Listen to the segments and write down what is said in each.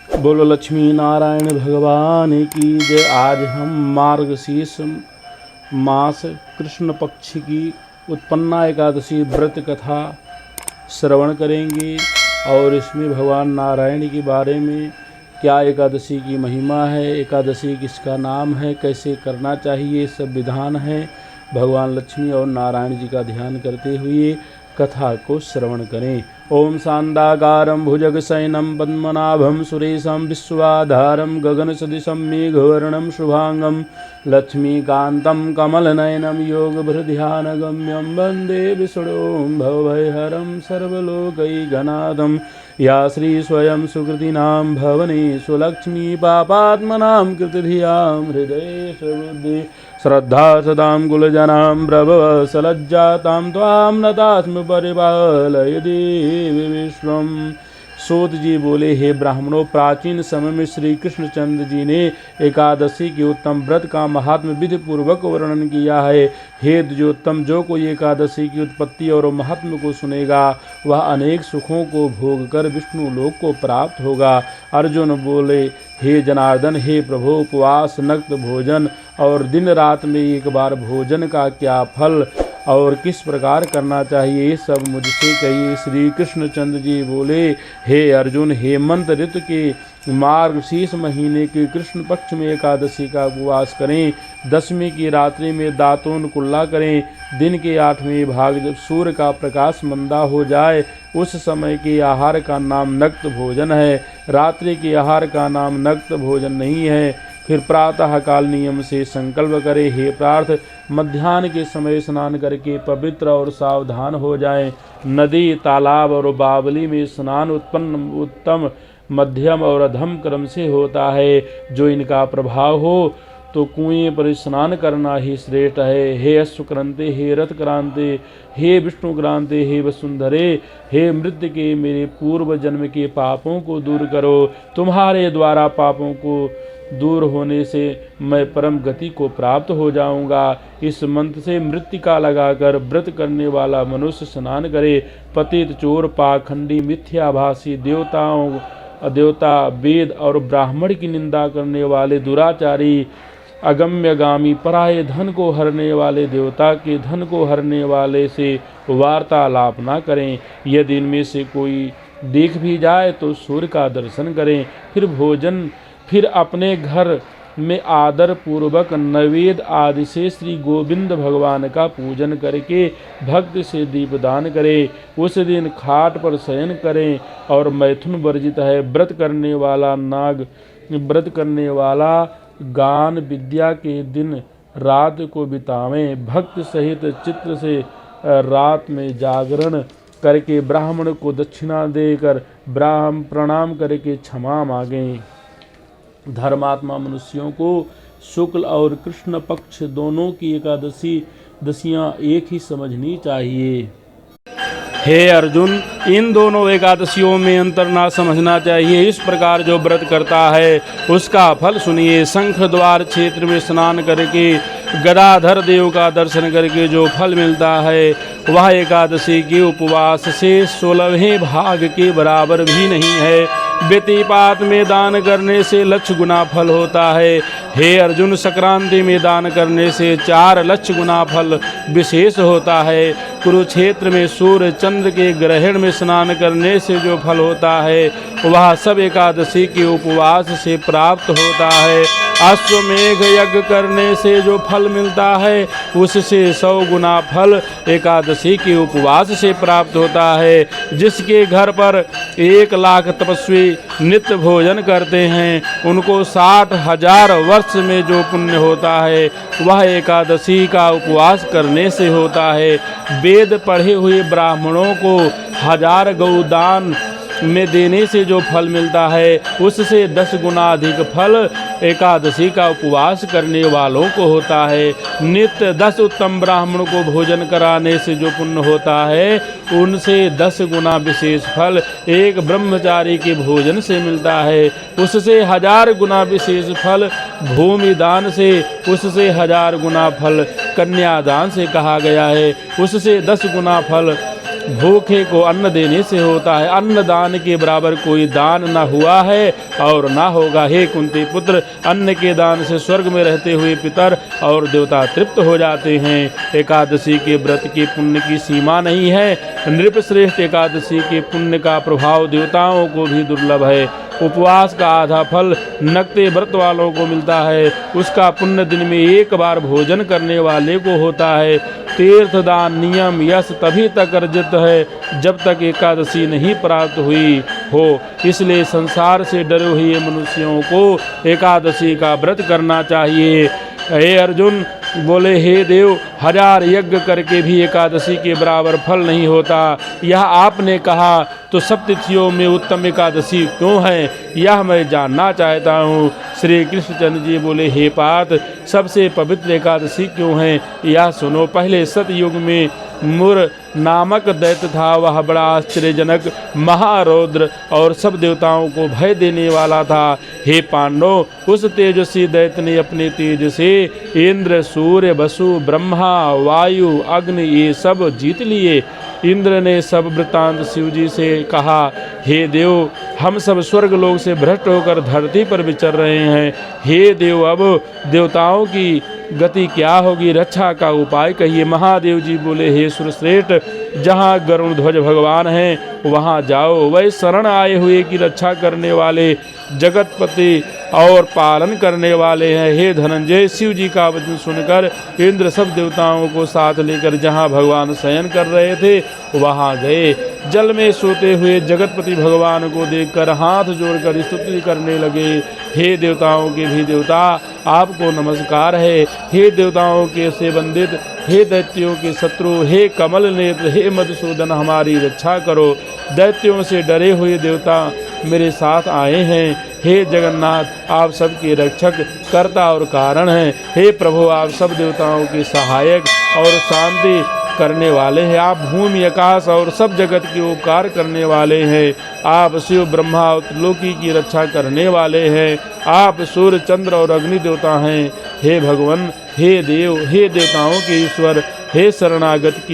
बोलो लक्ष्मी नारायण भगवान की जय। आज हम मार्गशीर्ष मास कृष्ण पक्ष की उत्पन्ना एकादशी व्रत कथा श्रवण करेंगे और इसमें भगवान नारायण के बारे में क्या एकादशी की महिमा है, एकादशी किसका नाम है, कैसे करना चाहिए, सब विधान है। भगवान लक्ष्मी और नारायण जी का ध्यान करते हुए कथा को श्रवण करें। ओम शांताकारं भुजगशयनं पद्मनाभं सुरेशं विश्वाधारं गगनसदृशं मेघवर्णं शुभांगं लक्ष्मीकान्तं कमलनयनं योगभृध्यानगम्यं वन्दे विष्णुं भवभयहरं सर्वलोकैकनाथं। या श्री स्वयं सुकृतिनां भवनेषु लक्ष्मी पापात्मनां कृतिधियां हृदये सुबुद्धि श्रद्धा सदां कुलजनां प्रभव सलज्जातां त्वां नतास्म परिपालय देवी विश्वम्। सूत जी बोले, हे ब्राह्मणों, प्राचीन समय में श्री कृष्णचंद्र जी ने एकादशी के उत्तम व्रत का महात्म्य विधि पूर्वक वर्णन किया है। हे द्विजोत्तम, जो कोई एकादशी की उत्पत्ति और महात्म्य को सुनेगा वह अनेक सुखों को भोग कर विष्णु लोक को प्राप्त होगा। अर्जुन बोले, हे जनार्दन, हे प्रभु, उपवास, नक्त भोजन और दिन रात में एक बार भोजन का क्या फल और किस प्रकार करना चाहिए, सब मुझसे कहिए। श्री कृष्णचंद्र जी बोले, हे अर्जुन, हेमंत ऋतु के मार्गशीर्ष महीने के कृष्ण पक्ष में एकादशी का उपवास करें। दशमी की रात्रि में दातून कुल्ला करें। दिन के 8वें भाग जब सूर्य का प्रकाश मंदा हो जाए उस समय के आहार का नाम नक्त भोजन है। रात्रि के आहार का नाम नक्त भोजन नहीं है। फिर प्रातः काल नियम से संकल्प करे, हे पार्थ, मध्याह्न के समय स्नान करके पवित्र और सावधान हो जाएं। नदी, तालाब और बावली में स्नान उत्तम, मध्यम और अधम क्रम से होता है। जो इनका प्रभाव हो तो कुएं पर स्नान करना ही श्रेष्ठ है। हे अश्वक्रांते, हे रथक्रांते, हे विष्णुक्रांते, हे वसुंधरे, हे मृत्यु के मेरे पूर्व जन्म के पापों को दूर करो। तुम्हारे द्वारा पापों को दूर होने से मैं परम गति को प्राप्त हो जाऊंगा। इस मंत्र से मृत्तिका लगाकर व्रत करने वाला मनुष्य स्नान करे। पतित, चोर, पाखंडी, मिथ्याभाषी, देवता, वेद और ब्राह्मण की निंदा करने वाले दुराचारी, अगम्यगामी, पराये धन को हरने वाले, देवता के धन को हरने वाले से वार्तालाप न करें। यदि इनमें से कोई देख भी जाए तो सूर्य का दर्शन करें। फिर अपने घर में आदर पूर्वक नैवेद्य आदि से श्री गोविंद भगवान का पूजन करके भक्ति से दीपदान करें। उस दिन खाट पर शयन करें और मैथुन वर्जित है। व्रत करने वाला गान विद्या के दिन रात को बितावें। भक्त सहित चित्र से रात में जागरण करके ब्राह्मण को दक्षिणा देकर प्रणाम करके क्षमा मांगें। धर्मात्मा मनुष्यों को शुक्ल और कृष्ण पक्ष दोनों की एकादशियां एक ही समझनी चाहिए। हे अर्जुन, इन दोनों एकादशियों में अंतर ना समझना चाहिए। इस प्रकार जो व्रत करता है उसका फल सुनिए। शंख द्वार क्षेत्र में स्नान करके गदाधर देव का दर्शन करके जो फल मिलता है वह एकादशी के उपवास से 16वें भाग के बराबर भी नहीं है। व्यतिपात में दान करने से 1,00,000 गुना फल होता है। हे अर्जुन, संक्रांति में दान करने से 4,00,000 गुना फल विशेष होता है। कुरुक्षेत्र में सूर्य चंद्र के ग्रहण में स्नान करने से जो फल होता है वह सब एकादशी के उपवास से प्राप्त होता है। अश्वमेघ यज्ञ करने से जो फल मिलता है उससे 100 गुना फल एकादशी के उपवास से प्राप्त होता है। जिसके घर पर 1,00,000 तपस्वी नित्य भोजन करते हैं उनको 60,000 वर्ष में जो पुण्य होता है वह एकादशी का उपवास करने से होता है। वेद पढ़े हुए ब्राह्मणों को 1000 गौदान में देने से जो फल मिलता है उससे 10 गुना अधिक फल एकादशी का उपवास करने वालों को होता है। नित्य 10 उत्तम ब्राह्मण को भोजन कराने से जो पुण्य होता है उनसे 10 गुना विशेष फल एक ब्रह्मचारी के भोजन से मिलता है। उससे 1000 गुना विशेष फल भूमि दान से, उससे 1000 गुना फल कन्यादान से कहा गया है। उससे 10 गुना फल भूखे को अन्न देने से होता है। अन्न दान के बराबर कोई दान न हुआ है और न होगा। हे कुंती पुत्र, अन्न के दान से स्वर्ग में रहते हुए पितर और देवता तृप्त हो जाते हैं। एकादशी के व्रत के पुण्य की सीमा नहीं है। नृपश्रेष्ठ एकादशी के पुण्य का प्रभाव देवताओं को भी दुर्लभ है। उपवास का आधा फल नक्ते व्रत वालों को मिलता है। उसका पुण्य दिन में एक बार भोजन करने वाले को होता है। तीर्थदान नियम यश तभी तक अर्जित है जब तक एकादशी नहीं प्राप्त हुई हो। इसलिए संसार से डरे हुए मनुष्यों को एकादशी का व्रत करना चाहिए। हे अर्जुन बोले, हे देव, 1000 यज्ञ करके भी एकादशी के बराबर फल नहीं होता। यह आपने कहा तो सब तिथियों में उत्तम एकादशी क्यों है, यह मैं जानना चाहता हूँ। श्री कृष्णचंद्र जी बोले, हे पार्थ, सबसे पवित्र एकादशी क्यों है, यह सुनो। पहले सतयुग में मुर नामक दैत्य था। वह बड़ा आश्चर्यजनक महारौद्र और सब देवताओं को भय देने वाला था। हे पांडव, उस तेजस्वी दैत्य ने अपने तेज से इंद्र, सूर्य, वसु, ब्रह्मा, वायु, अग्नि ये सब जीत लिए। इंद्र ने सब वृत्तांत शिवजी से कहा, हे देव, हम सब स्वर्ग लोक से भ्रष्ट होकर धरती पर विचर रहे हैं। हे देव, अब देवताओं की गति क्या होगी, रक्षा का उपाय कहिए। महादेव जी बोले, हे सुरश्रेष्ठ, जहाँ गरुण ध्वज भगवान हैं वहाँ जाओ। वह शरण आए हुए की रक्षा करने वाले, जगतपति और पालन करने वाले हैं। हे धनंजय, शिव जी का वचन सुनकर इंद्र सब देवताओं को साथ लेकर जहाँ भगवान शयन कर रहे थे वहाँ गए। जल में सोते हुए जगतपति भगवान को देखकर हाथ जोड़कर स्तुति करने लगे। हे देवताओं के भी देवता, आपको नमस्कार है। हे देवताओं के से वंदित, हे दैत्यों के शत्रु, हे कमल नेत्र, हे मधुसूदन, हमारी रक्षा करो। दैत्यों से डरे हुए देवता मेरे साथ आए हैं। हे जगन्नाथ, आप सबके रक्षक, कर्ता और कारण हैं। हे प्रभु, आप सब देवताओं के सहायक और शांति करने वाले हैं। आप भूमि, आकाश और सब जगत के उपकार करने वाले हैं। आप शिव, ब्रह्मा और त्रिलोकी की रक्षा करने वाले हैं। आप सूर्य, चंद्र और अग्नि देवता हैं। हे भगवान, हे देव, हे देवताओं के ईश्वर, हे शरणागत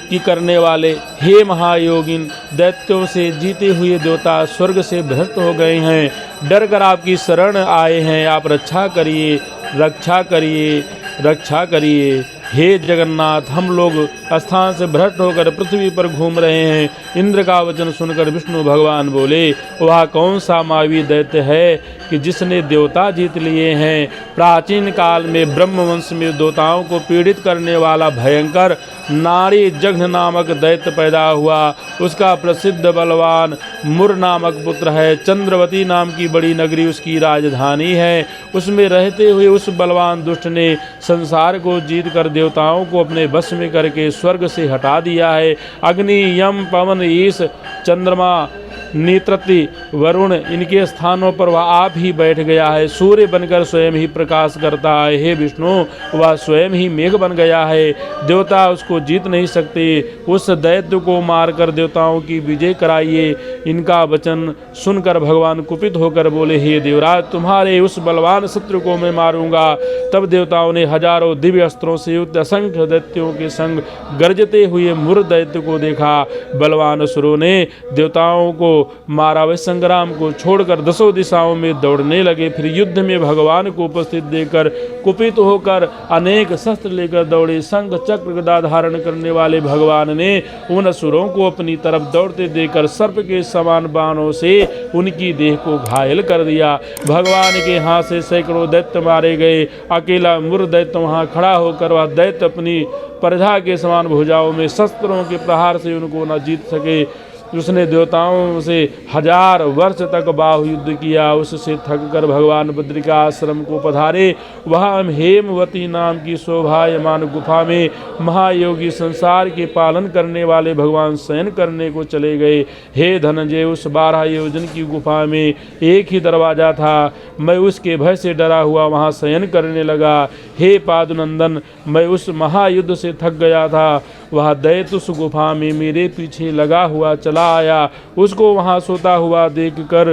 की करने वाले, हे महायोगिन, दैत्यों से जीते हुए देवता स्वर्ग से भ्रष्ट हो गए हैं। डर कर आपकी शरण आए हैं। आप रक्षा करिए, रक्षा करिए, रक्षा करिए। हे जगन्नाथ, हम लोग स्थान से भ्रष्ट होकर पृथ्वी पर घूम रहे हैं। इंद्र का वचन सुनकर विष्णु भगवान बोले, वह कौन सा मावी दैत्य है कि जिसने देवता जीत लिए हैं। प्राचीन काल में ब्रह्मवंश में देवताओं को पीड़ित करने वाला भयंकर नारी जघ्न नामक दैत्य पैदा हुआ। उसका प्रसिद्ध बलवान मुर नामक पुत्र है। चंद्रवती नाम की बड़ी नगरी उसकी राजधानी है। उसमें रहते हुए उस बलवान दुष्ट ने संसार को जीत कर देवताओं को अपने वश में करके स्वर्ग से हटा दिया है। अग्नि, यम, पवन, ईश, चंद्रमा, नेत्रति, वरुण, इनके स्थानों पर वह आप ही बैठ गया है। सूर्य बनकर स्वयं ही प्रकाश करता है। हे विष्णु, वह स्वयं ही मेघ बन गया है। देवता उसको जीत नहीं सकते। उस दैत्य को मारकर देवताओं की विजय कराइए। इनका वचन सुनकर भगवान कुपित होकर बोले, हे देवराज, तुम्हारे उस बलवान शत्रु को मैं मारूंगा। तब देवताओं ने हजारों दिव्य अस्त्रों से युक्त असंख्य दैत्यों के संग गरजते हुए मुर दैत्य को देखा। बलवान असुरों ने देवताओं को मारा। वे संग्राम को छोड़कर दसों दिशाओं में दौड़ने लगे। फिर युद्ध में भगवान को उपस्थित देखकर कुपित होकर अनेक शस्त्र लेकर दौड़े। शंख, चक्र, गदा धारण करने वाले भगवान ने उन असुरों को अपनी तरफ दौड़ते देखकर सर्प के समान बाणों से उनकी देह को घायल कर दिया। भगवान के हाथ से सैकड़ों दैत्य मारे गए। अकेला मुर दैत्य वहां खड़ा होकर वह दैत्य अपनी प्रजा के समान भुजाओं में शस्त्रों के प्रहार से उनको न जीत सके। उसने देवताओं से 1000 वर्ष तक बाहु युद्ध किया। उससे थककर भगवान बद्री का आश्रम को पधारे। वहाँ हेमवती नाम की शोभायमान गुफा में महायोगी संसार के पालन करने वाले भगवान शयन करने को चले गए। हे धनंजय, उस 12 योजन की गुफा में एक ही दरवाजा था। मैं उसके भय से डरा हुआ वहाँ शयन करने लगा। हे पादुनंदन, मैं उस महायुद्ध से थक गया था। वह दैत्य उस गुफा में मेरे पीछे लगा हुआ चला आया। उसको वहाँ सोता हुआ देखकर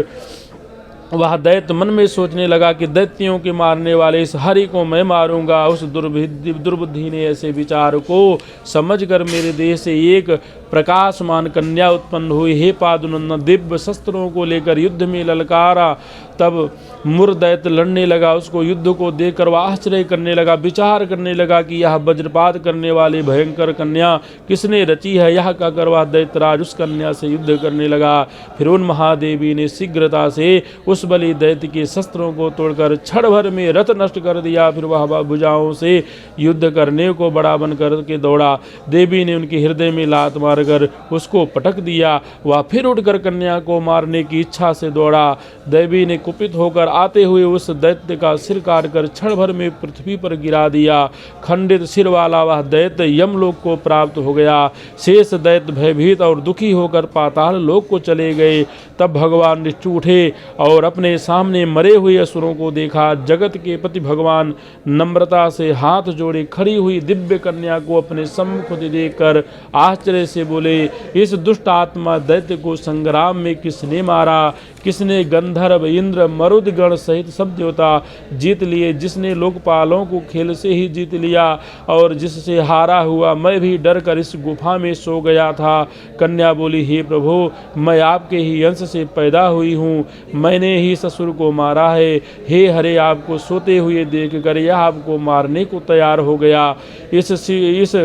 वह दैत्य मन में सोचने लगा कि दैत्यों के मारने वाले इस हरि को मैं मारूंगा। उस दुर्बुद्धि ने ऐसे विचार को समझकर मेरे देश से एक प्रकाशमान कन्या उत्पन्न हुई। हे पादुनंदन, दिव्य शस्त्रों को लेकर युद्ध में ललकारा। तब मुर दैत्य लड़ने लगा। उसको युद्ध को देखकर वह आश्चर्य करने लगा, विचार करने लगा कि यह वज्रपात करने वाली भयंकर कन्या किसने रची है। यह कहकर वह दैत्यराज उस कन्या से युद्ध करने लगा। फिर उन महादेवी ने शीघ्रता से उस बलि दैत्य के शस्त्रों को तोड़कर क्षण भर में रथ नष्ट कर दिया। फिर वह भुजाओं से युद्ध करने को बड़ा बन करके दौड़ा। देवी ने उनके हृदय में लात मारकर उसको पटक दिया। वह फिर उठकर कन्या को मारने की इच्छा से दौड़ा। देवी ने कुपित होकर आते हुए उस दैत्य का सिर काटकर क्षण भर में पृथ्वी पर गिरा दिया। खंडित सिर वाला वह दैत्य यमलोक को प्राप्त हो गया। शेष दैत्य भयभीत और दुखी होकर पाताल लोक को चले गए। तब भगवान निष्ठुर उठे और अपने सामने मरे हुए असुरों को देखा। जगत के पति भगवान नम्रता से हाथ जोड़े खड़ी हुई दिव्य कन्या को अपने सम्मुख देखकर आश्चर्य से बोले, इस दुष्ट आत्मा दैत्य को संग्राम में किसने मारा? किसने गंधर्व, इंद्र, मरुदगण सहित सब देवता जीत लिए? जिसने लोकपालों को खेल से ही जीत लिया और जिससे हारा हुआ मैं भी डर कर इस गुफा में सो गया था। कन्या बोली, हे प्रभु, मैं आपके ही अंश से पैदा हुई हूँ। मैंने ही ससुर को मारा है। हे हरे, आपको सोते हुए देखकर यह आपको मारने को तैयार हो गया। इस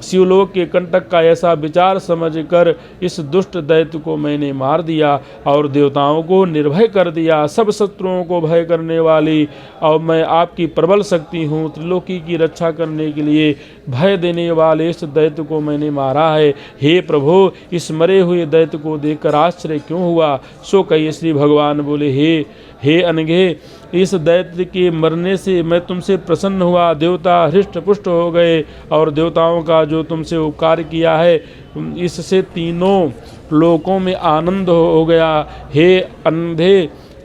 शिवलोक के कंटक का ऐसा विचार समझकर इस दुष्ट दैत्य को मैंने मार दिया और देवताओं को निर्भय कर दिया। सब शत्रुओं को भय करने वाली और मैं आपकी प्रबल शक्ति हूँ। त्रिलोकी की रक्षा करने के लिए भय देने वाले इस दैत्य को मैंने मारा है। हे प्रभु, इस मरे हुए दैत्य को देखकर आश्चर्य क्यों हुआ? सो कहिए। श्री भगवान बोले, हे अनघे, इस दैत्य के मरने से मैं तुमसे प्रसन्न हुआ। देवता हृष्ट पुष्ट हो गए और देवताओं का जो तुमसे उपकार किया है इससे तीनों लोकों में आनंद हो गया। हे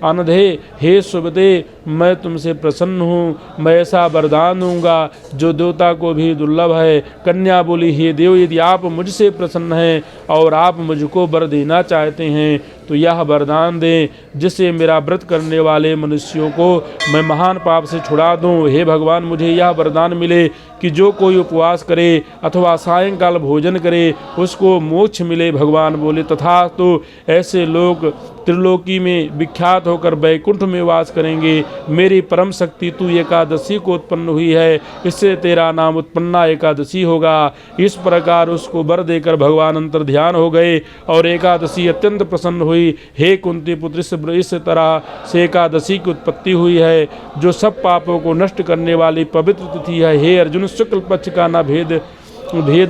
अनधे, हे सुबदे, मैं तुमसे प्रसन्न हूँ। मैं ऐसा वरदान दूंगा जो देवता को भी दुर्लभ है। कन्या बोली, हे देव, यदि आप मुझसे प्रसन्न हैं और आप मुझको वर देना चाहते हैं तो यह वरदान दें जिससे मेरा व्रत करने वाले मनुष्यों को मैं महान पाप से छुड़ा दूं। हे भगवान, मुझे यह वरदान मिले कि जो कोई उपवास करे अथवा सायंकाल भोजन करे उसको मोक्ष मिले। भगवान बोले, तथास्तु। ऐसे लोग त्रिलोकी में विख्यात होकर वैकुंठ में वास करेंगे। मेरी परम शक्ति तू एकादशी को उत्पन्न हुई है, इससे तेरा नाम उत्पन्ना एकादशी होगा। इस प्रकार उसको वर देकर भगवान अंतर ध्यान हो गए और एकादशी अत्यंत प्रसन्न हुई। हे कुंती पुत्र, इस तरह से एकादशी की उत्पत्ति हुई है जो सब पापों को नष्ट करने वाली पवित्र तिथि है। हे अर्जुन, शुक्ल पक्ष का न भेद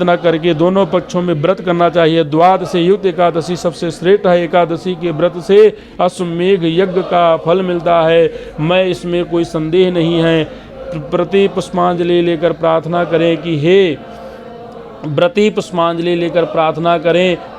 न करके दोनों पक्षों में व्रत करना चाहिए। द्वाद से युक्त एकादशी सबसे श्रेष्ठ है। एकादशी के व्रत से अश्वमेघ यज्ञ का फल मिलता है, मैं इसमें कोई संदेह नहीं है। प्रति पुष्पांजलि लेकर प्रार्थना करें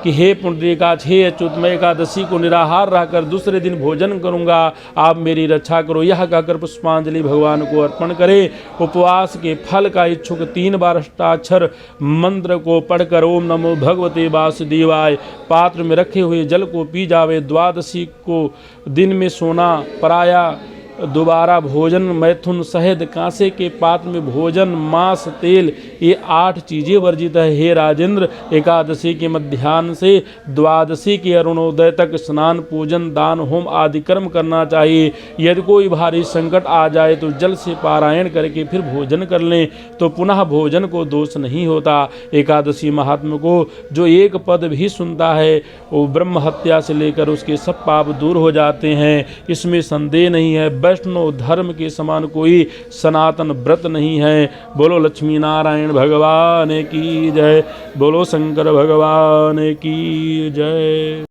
कि हे पुंडरीकाक्ष, हे अच्युत, मैं एकादशी को निराहार रहकर दूसरे दिन भोजन करूंगा, आप मेरी रक्षा करो। यह कहकर पुष्पांजलि भगवान को अर्पण करे। उपवास के फल का इच्छुक 3 बार अष्टाक्षर मंत्र को पढ़कर ओम नमो भगवते वासुदेवाय पात्र में रखे हुए जल को पी जावे। द्वादशी को दिन में सोना, पराया, दोबारा भोजन, मैथुन, शहद, कांसे के पात्र में भोजन, मांस, तेल, ये 8 चीजें वर्जित है। हे राजेंद्र, एकादशी के मध्याह्न से द्वादशी के अरुणोदय तक स्नान, पूजन, दान, होम आदि कर्म करना चाहिए। यदि कोई भारी संकट आ जाए तो जल से पारायण करके फिर भोजन कर लें तो पुनः भोजन को दोष नहीं होता। एकादशी महात्मा को जो एक पद भी सुनता है वो ब्रह्म हत्या से लेकर उसके सब पाप दूर हो जाते हैं, इसमें संदेह नहीं है। वैष्णव धर्म के समान कोई सनातन व्रत नहीं है। बोलो लक्ष्मी नारायण भगवान की जय, बोलो शंकर भगवान की जय।